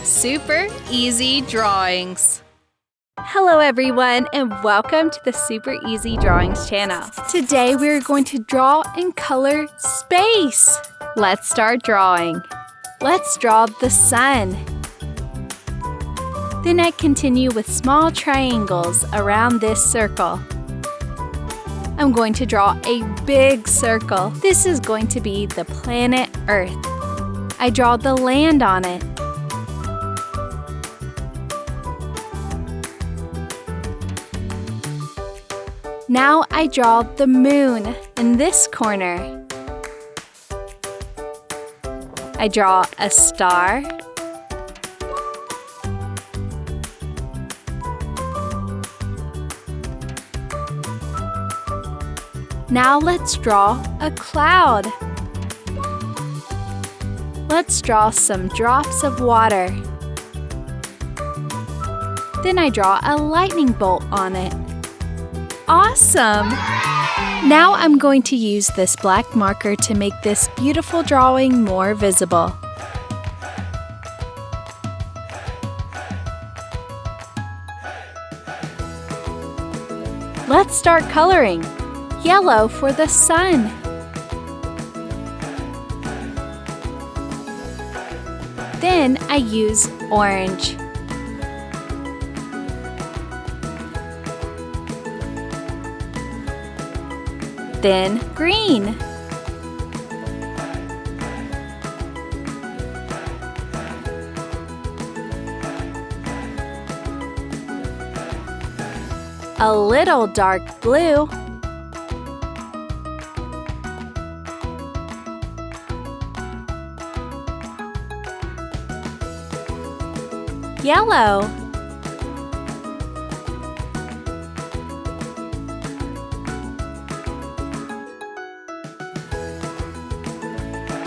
Super Easy Drawings. Hello everyone and welcome to the Super Easy Drawings channel. Today we are going to draw and color space. Let's start drawing. Let's draw the sun. Then I continue with small triangles around this circle. I'm going to draw a big circle. This is going to be the planet Earth. I draw the land on it. Now I draw the moon in this corner. I draw a star. Now let's draw a cloud. Let's draw some drops of water. Then I draw a lightning bolt on it. Awesome! Now I'm going to use this black marker to make this beautiful drawing more visible. Let's start coloring. Yellow for the sun. Then I use orange. Then green. A little dark blue. Yellow.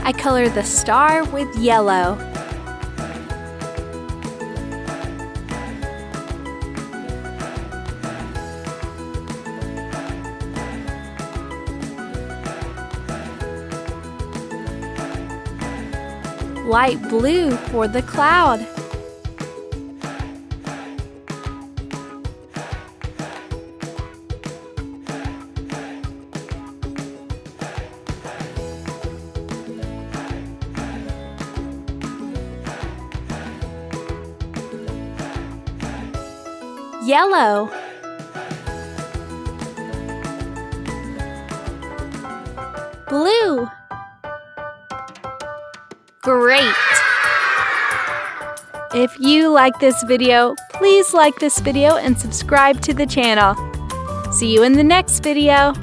I color the star with yellow. Light blue for the cloud. Yellow. Blue. Great! If you like this video, please like this video and subscribe to the channel. See you in the next video.